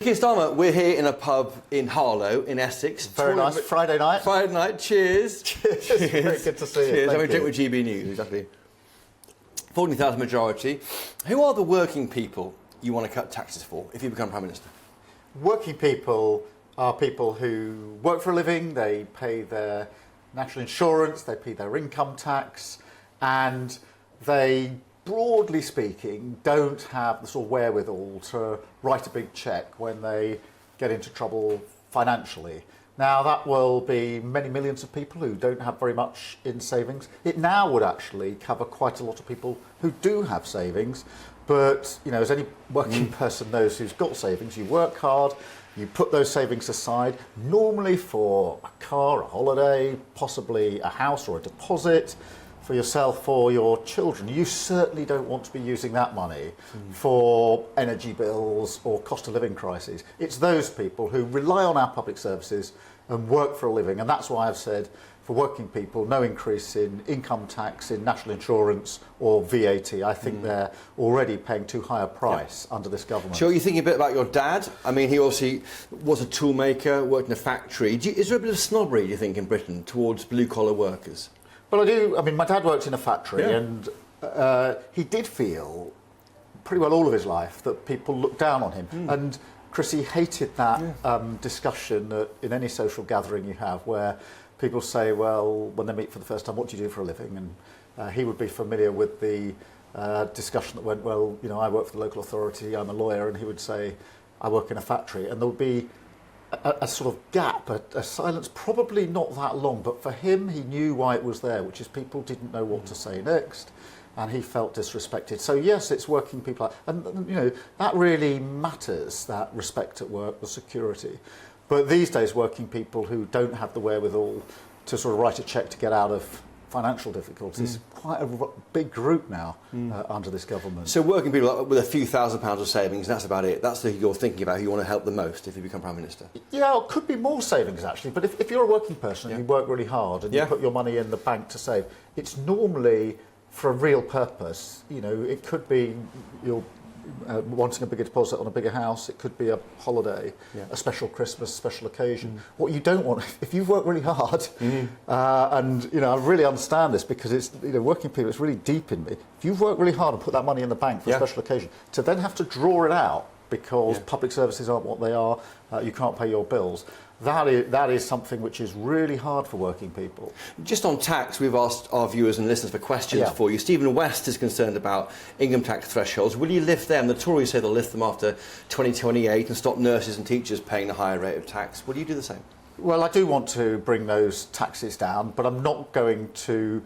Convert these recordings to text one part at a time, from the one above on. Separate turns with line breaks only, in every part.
Keir Starmer, we're here in a pub in Harlow, in Essex.
Very nice. Friday night.
Friday night. Cheers.
Cheers. Very good to see you.
Cheers. Having a drink with GBNews, exactly. 14,000 majority. Who are the working people you want to cut taxes for if you become Prime Minister?
Working people are people who work for a living, they pay their national insurance, they pay their income tax, and they, broadly speaking, don't have the sort of wherewithal to write a big check when they get into trouble financially. Now, that will be many millions of people who don't have very much in savings. It now would actually cover quite a lot of people who do have savings. But, you know, as any working person knows who's got savings, you work hard, you put those savings aside, normally for a car, a holiday, possibly a house or a deposit, for yourself or your children. You certainly don't want to be using that money for energy bills or cost of living crises. It's those people who rely on our public services and work for a living, and that's why I've said for working people, no increase in income tax, in national insurance or VAT. I think they're already paying too high a price under this government.
Sure, you're thinking a bit about your dad. I mean, he obviously was a toolmaker, worked in a factory. Is there a bit of snobbery, do you think, in Britain towards blue-collar workers?
Well, I do. I mean, my dad worked in a factory, and he did feel pretty well all of his life that people looked down on him. And Chris, he hated that discussion in any social gathering you have where people say, well, when they meet for the first time, what do you do for a living? And he would be familiar with the discussion that went, well, you know, I work for the local authority, I'm a lawyer, and he would say, I work in a factory. And there would be a sort of gap, a silence, probably not that long, but for him, he knew why it was there, which is people didn't know what to say next, and he felt disrespected. So yes, it's working people, and you know, that really matters, that respect at work, the security. But these days, working people who don't have the wherewithal to sort of write a cheque to get out of financial difficulties, quite a big group now under this government.
So working people with a few £1,000s of savings, that's about it. That's who you're thinking about, who you want to help the most if you become Prime Minister?
Yeah, it could be more savings actually, but if you're a working person and you work really hard and you put your money in the bank to save, it's normally for a real purpose. You know, it could be you're wanting a bigger deposit on a bigger house, it could be a holiday, a special Christmas, special occasion. What you don't want, if you've worked really hard, and you know, I really understand this because it's, you know, working people, it's really deep in me. If you've worked really hard and put that money in the bank for a special occasion, to then have to draw it out because public services aren't what they are, you can't pay your bills, that is something which is really hard for working people. Just
on tax, we've asked our viewers and listeners for questions for you. Stephen West is concerned about income tax thresholds. Will you lift them? The Tories say they'll lift them after 2028 and stop nurses and teachers paying a higher rate of tax. Will you do the same?
Well, I do want to bring those taxes down, but I'm not going to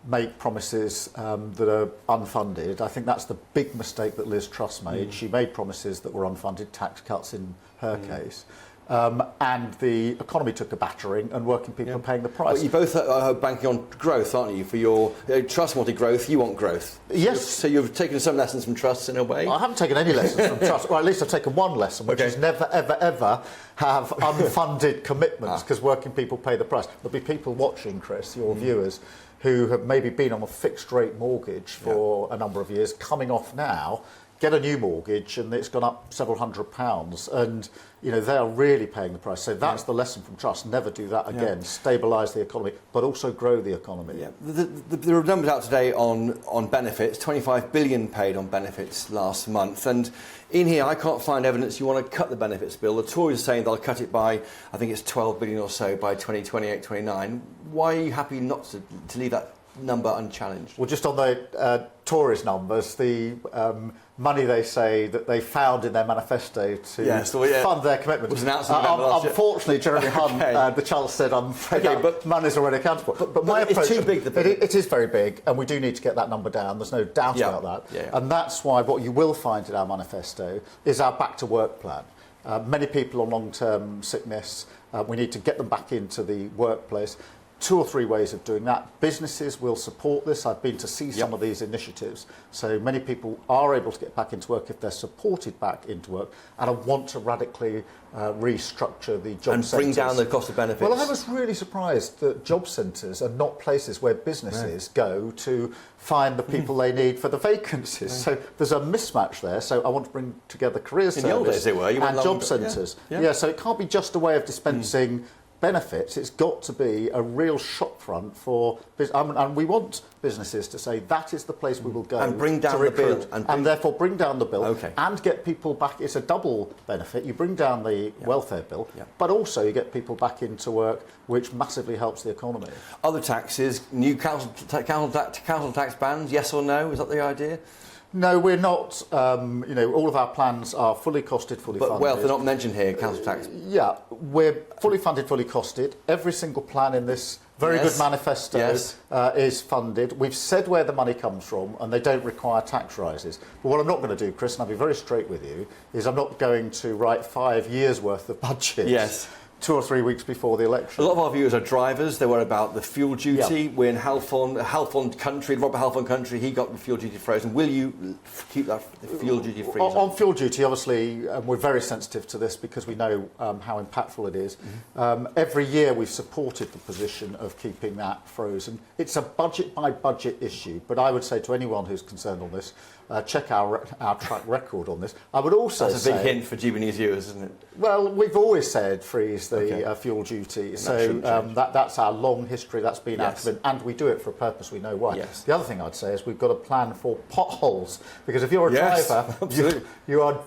make promises that are unfunded. I think that's the big mistake that Liz Truss made. She made promises that were unfunded, tax cuts in her case. And the economy took a battering and working people are paying the price.
Well, you both are banking on growth, aren't you? For your Truss wanted growth, you want growth.
Yes.
So you've taken some lessons from Truss in a way?
I haven't taken any lessons from Truss. Well, at least I've taken one lesson, which is never, ever, ever have unfunded commitments because working people pay the price. There'll be people watching, Chris, your viewers, who have maybe been on a fixed rate mortgage for a number of years, coming off now, get a new mortgage and it's gone up several £100s, and you know they are really paying the price. So that's the lesson from Truss: never do that again. Stabilise the economy, but also grow the economy.
Yeah. There are numbers out today on benefits. 25 billion paid on benefits last month, and in here I can't find evidence you want to cut the benefits bill. The Tories are saying they'll cut it by, I think it's 12 billion or so by 2028-29. Why are you happy not to leave that number unchallenged?
Well, just on the Tories numbers, the money they say that they found in their manifesto to fund their commitment
was announced in November last year.
Unfortunately, Jeremy Hunt, the Chancellor, said, I'm afraid but money's already accounted for. But my approach,
it's too big.
It is very big, and we do need to get that number down. There's no doubt about that. And that's why what you will find in our manifesto is our back to work plan. Many people on long-term sickness, we need to get them back into the workplace. 2 or 3 ways of doing that. Businesses will support this. I've been to see some of these initiatives. So many people are able to get back into work if they're supported back into work. And I want to radically restructure the job centres.
And bring down the cost of benefits.
Well, I was really surprised that job centres are not places where businesses go to find the people they need for the vacancies. So there's a mismatch there. So I want to bring together careers
in the old days, they were.
and job centres. Yeah, so it can't be just a way of dispensing benefits. It's got to be a real shop front for business, and we want businesses to say that is the place we will go
and bring down
to recruit,
the bill
and therefore bring down the bill
okay.
and get people back. It's a double benefit. You bring down the welfare bill, but also you get people back into work, which massively helps the economy.
Other taxes, new council tax bans, yes or no? Is that the idea?
No, we're not. All of our plans are fully costed, fully funded.
But wealth, they're not mentioned here, council tax.
Yeah, we're fully funded, fully costed. Every single plan in this very good manifesto is funded. We've said where the money comes from, and they don't require tax rises. But what I'm not going to do, Chris, and I'll be very straight with you, is I'm not going to write 5 years' worth of budgets.
Yes.
2 or 3 weeks before the election.
A lot of our viewers are drivers. They worry about the fuel duty. We're in Halfond country, Robert Halfond country. He got the fuel duty frozen. Will you keep that fuel duty free?
On fuel duty, obviously, we're very sensitive to this because we know how impactful it is. Every year we've supported the position of keeping that frozen. It's a budget-by-budget issue, but I would say to anyone who's concerned on this, check our track record on this. I would also
That's a big hint for GBNews viewers, isn't it?
Well, we've always said freeze the fuel duty, so that's our long history. That's been active, and we do it for a purpose. We know why.
Yes.
The other thing I'd say is we've got a plan for potholes, because if you're a driver, you are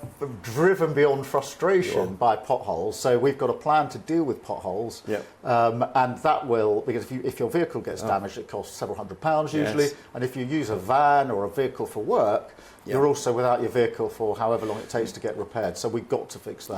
driven beyond frustration by potholes. So we've got a plan to deal with potholes, and that will, because if your vehicle gets damaged, it costs several £100 usually, and if you use a van or a vehicle for work, you're also without your vehicle for however long it takes to get repaired. So we've got to fix that.